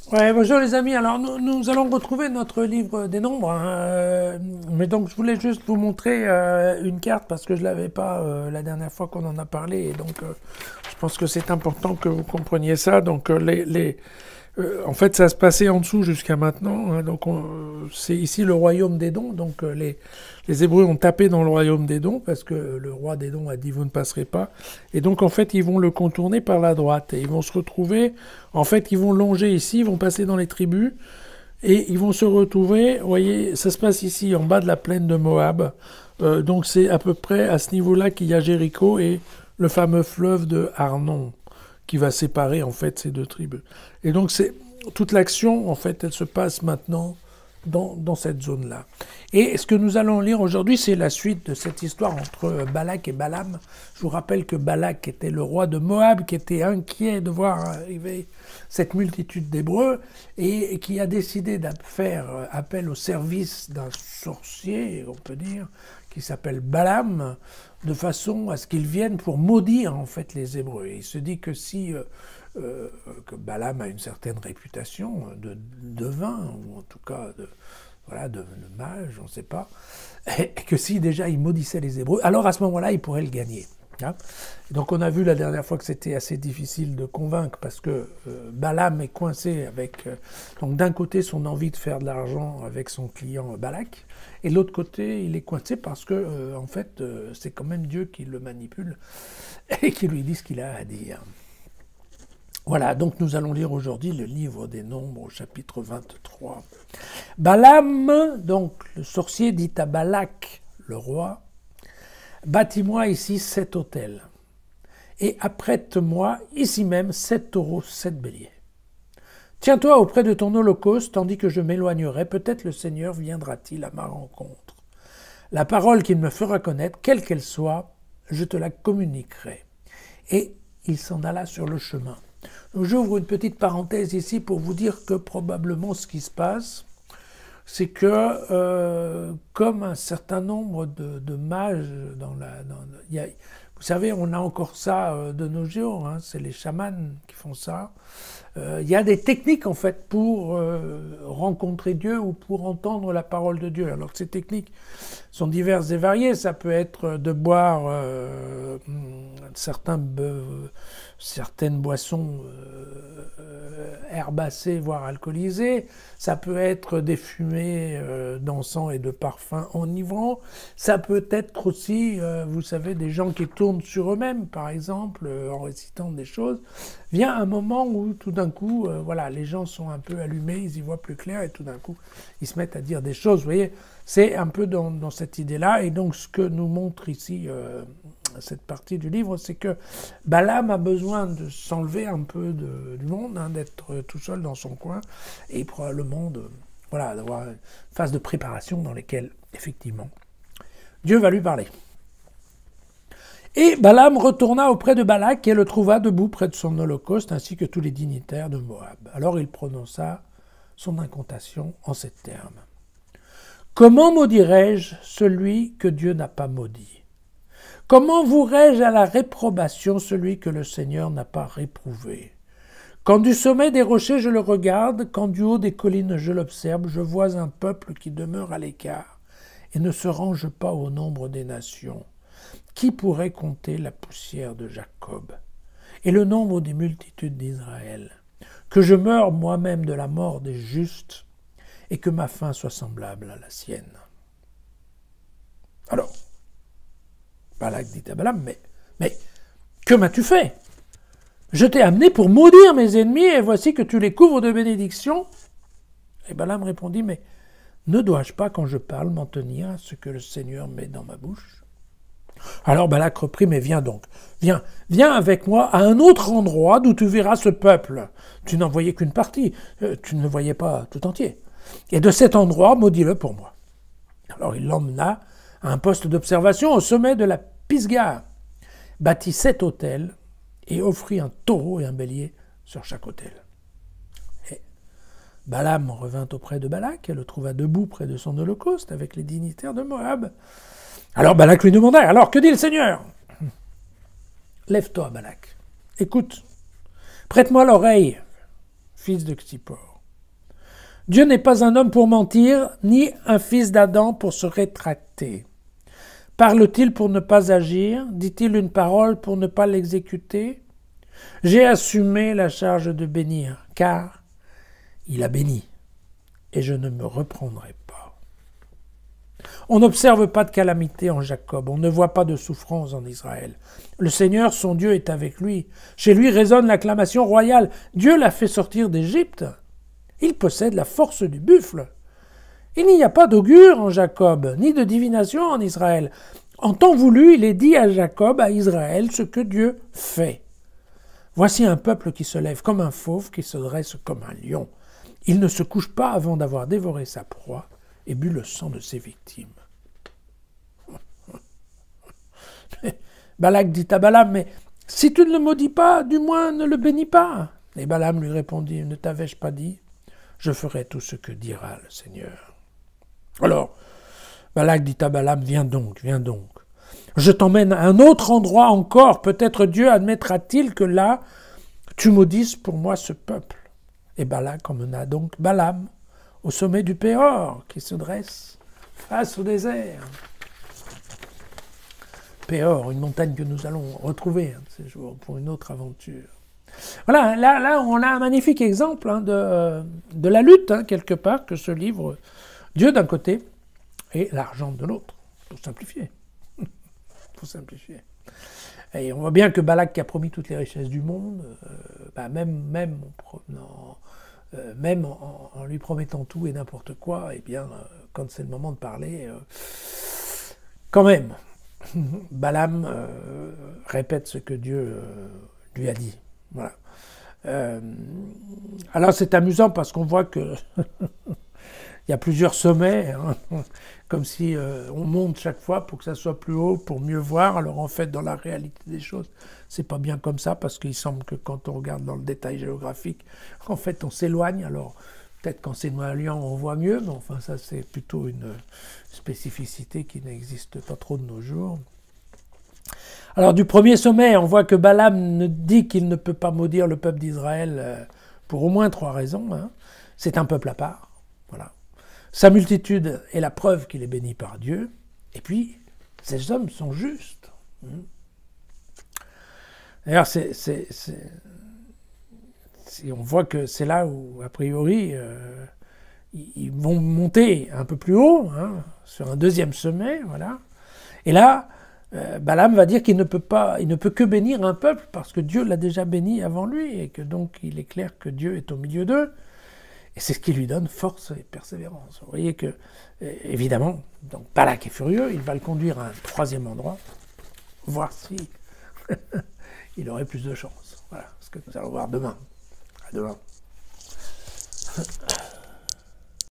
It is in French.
Ouais, bonjour les amis. Alors nous allons retrouver notre livre des nombres, hein, mais donc je voulais juste vous montrer une carte parce que je l'avais pas la dernière fois qu'on en a parlé et donc je pense que c'est important que vous compreniez ça. Donc en fait ça se passait en dessous jusqu'à maintenant. Hein, donc c'est ici le royaume des dons. Donc les Hébreux ont tapé dans le royaume des dons parce que le roi des dons a dit vous ne passerez pas. Et donc en fait ils vont le contourner par la droite et ils vont se retrouver. En fait ils vont longer ici, ils vont passer dans les tribus et ils vont se retrouver. Vous voyez, ça se passe ici en bas de la plaine de Moab. Donc c'est à peu près à ce niveau-là qu'il y a Jéricho et le fameux fleuve de Arnon qui va séparer en fait ces deux tribus. Et donc c'est toute l'action en fait, elle se passe maintenant dans cette zone-là. Et ce que nous allons lire aujourd'hui, c'est la suite de cette histoire entre Balak et Balaam. Je vous rappelle que Balak était le roi de Moab, qui était inquiet de voir arriver cette multitude d'Hébreux, et qui a décidé de faire appel au service d'un sorcier, on peut dire, qui s'appelle Balaam, de façon à ce qu'il vienne pour maudire en fait les Hébreux. Et il se dit que si que Balaam a une certaine réputation de devin, ou en tout cas de mage, on ne sait pas, et que si déjà il maudissait les Hébreux, alors à ce moment-là, il pourrait le gagner. Hein. Donc on a vu la dernière fois que c'était assez difficile de convaincre, parce que Balaam est coincé avec, donc d'un côté, son envie de faire de l'argent avec son client Balak, et de l'autre côté, il est coincé parce que, en fait, c'est quand même Dieu qui le manipule, et qui lui dit ce qu'il a à dire. Voilà, donc nous allons lire aujourd'hui le livre des Nombres au chapitre 23. Balaam, donc le sorcier, dit à Balak, le roi, « Bâtis-moi ici 7 autels, et apprête-moi ici même 7 taureaux, 7 béliers. Tiens-toi auprès de ton holocauste, tandis que je m'éloignerai, peut-être le Seigneur viendra-t-il à ma rencontre. La parole qu'il me fera connaître, quelle qu'elle soit, je te la communiquerai. » Et il s'en alla sur le chemin. J'ouvre une petite parenthèse ici pour vous dire que probablement ce qui se passe, c'est que comme un certain nombre de mages vous savez, on a encore ça de nos jours, hein, c'est les chamans qui font ça. Il y a des techniques en fait pour rencontrer Dieu ou pour entendre la parole de Dieu. Alors ces techniques sont diverses et variées. Ça peut être de boire certaines boissons herbacées, voire alcoolisées. Ça peut être des fumées d'encens et de parfums enivrants. Ça peut être aussi, vous savez, des gens qui tournent sur eux-mêmes, par exemple, en récitant des choses. Vient un moment où tout d'un coup, voilà, les gens sont un peu allumés, ils y voient plus clair et tout d'un coup, ils se mettent à dire des choses. Vous voyez, c'est un peu dans cette idée-là. Et donc, ce que nous montre ici cette partie du livre, c'est que Balaam a besoin de s'enlever un peu du monde, hein, d'être tout seul dans son coin et probablement d'avoir une phase de préparation dans laquelle, effectivement, Dieu va lui parler. Et Balaam retourna auprès de Balak et le trouva debout près de son holocauste, ainsi que tous les dignitaires de Moab. Alors il prononça son incantation en ces termes. « Comment maudirais-je celui que Dieu n'a pas maudit? Comment vouerais-je à la réprobation celui que le Seigneur n'a pas réprouvé? Quand du sommet des rochers je le regarde, quand du haut des collines je l'observe, je vois un peuple qui demeure à l'écart et ne se range pas au nombre des nations. Qui pourrait compter la poussière de Jacob et le nombre des multitudes d'Israël? Que je meure moi-même de la mort des justes et que ma fin soit semblable à la sienne. » Alors, Balak dit à Balaam, mais que m'as-tu fait? Je t'ai amené pour maudire mes ennemis et voici que tu les couvres de bénédictions. Et Balaam répondit, mais ne dois-je pas, quand je parle, m'en tenir à ce que le Seigneur met dans ma bouche? Alors Balak reprit, mais viens donc, viens avec moi à un autre endroit d'où tu verras ce peuple. Tu n'en voyais qu'une partie, tu ne le voyais pas tout entier. Et de cet endroit, maudis-le pour moi. Alors il l'emmena à un poste d'observation au sommet de la Pisgah, bâtit 7 autels et offrit un taureau et un bélier sur chaque autel. Et Balaam revint auprès de Balak et le trouva debout près de son holocauste avec les dignitaires de Moab. Alors Balak lui demanda, « Alors, que dit le Seigneur ?»« Lève-toi, Balak. Écoute, prête-moi l'oreille, fils de Ksipor. Dieu n'est pas un homme pour mentir, ni un fils d'Adam pour se rétracter. Parle-t-il pour ne pas agir? Dit-il une parole pour ne pas l'exécuter? J'ai assumé la charge de bénir, car il a béni, et je ne me reprendrai pas. On n'observe pas de calamité en Jacob, on ne voit pas de souffrance en Israël. Le Seigneur, son Dieu, est avec lui. Chez lui résonne l'acclamation royale. Dieu l'a fait sortir d'Égypte. Il possède la force du buffle. Il n'y a pas d'augure en Jacob, ni de divination en Israël. En temps voulu, il est dit à Jacob, à Israël, ce que Dieu fait. Voici un peuple qui se lève comme un fauve, qui se dresse comme un lion. Il ne se couche pas avant d'avoir dévoré sa proie et bu le sang de ses victimes. Balak dit à Balaam, mais si tu ne le maudis pas, du moins ne le bénis pas. Et Balaam lui répondit, ne t'avais-je pas dit, je ferai tout ce que dira le Seigneur. Alors, Balak dit à Balaam, viens donc, je t'emmène à un autre endroit encore, peut-être Dieu admettra-t-il que là, tu maudisses pour moi ce peuple. Et Balak emmena donc Balaam au sommet du Péor, qui se dresse face au désert. Péor, une montagne que nous allons retrouver ces jours pour une autre aventure. Voilà, là on a un magnifique exemple de la lutte, quelque part, que se livre Dieu d'un côté et l'argent de l'autre, pour simplifier. Simplifier. Et on voit bien que Balak, qui a promis toutes les richesses du monde, même en lui promettant tout et n'importe quoi, eh bien, quand c'est le moment de parler, quand même, Balaam répète ce que Dieu lui a dit. Voilà. Alors c'est amusant parce qu'on voit que il y a plusieurs sommets, comme si on monte chaque fois pour que ça soit plus haut, pour mieux voir. Alors en fait, dans la réalité des choses, c'est pas bien comme ça, parce qu'il semble que quand on regarde dans le détail géographique, en fait, on s'éloigne. Alors peut-être qu'en s'éloignant, on voit mieux, mais enfin ça, c'est plutôt une spécificité qui n'existe pas trop de nos jours. Alors du premier sommet, on voit que Balaam dit qu'il ne peut pas maudire le peuple d'Israël pour au moins 3 raisons. C'est un peuple à part, voilà. Sa multitude est la preuve qu'il est béni par Dieu. Et puis, ces hommes sont justes. D'ailleurs, on voit que c'est là où, a priori, ils vont monter un peu plus haut, sur un deuxième sommet, voilà. Et là, Balaam va dire qu'il ne peut que bénir un peuple parce que Dieu l'a déjà béni avant lui et que donc il est clair que Dieu est au milieu d'eux. Et c'est ce qui lui donne force et persévérance. Vous voyez que, évidemment, donc Balak est furieux, il va le conduire à un 3e endroit, voir si il aurait plus de chance. Voilà, ce que nous allons voir demain. À demain.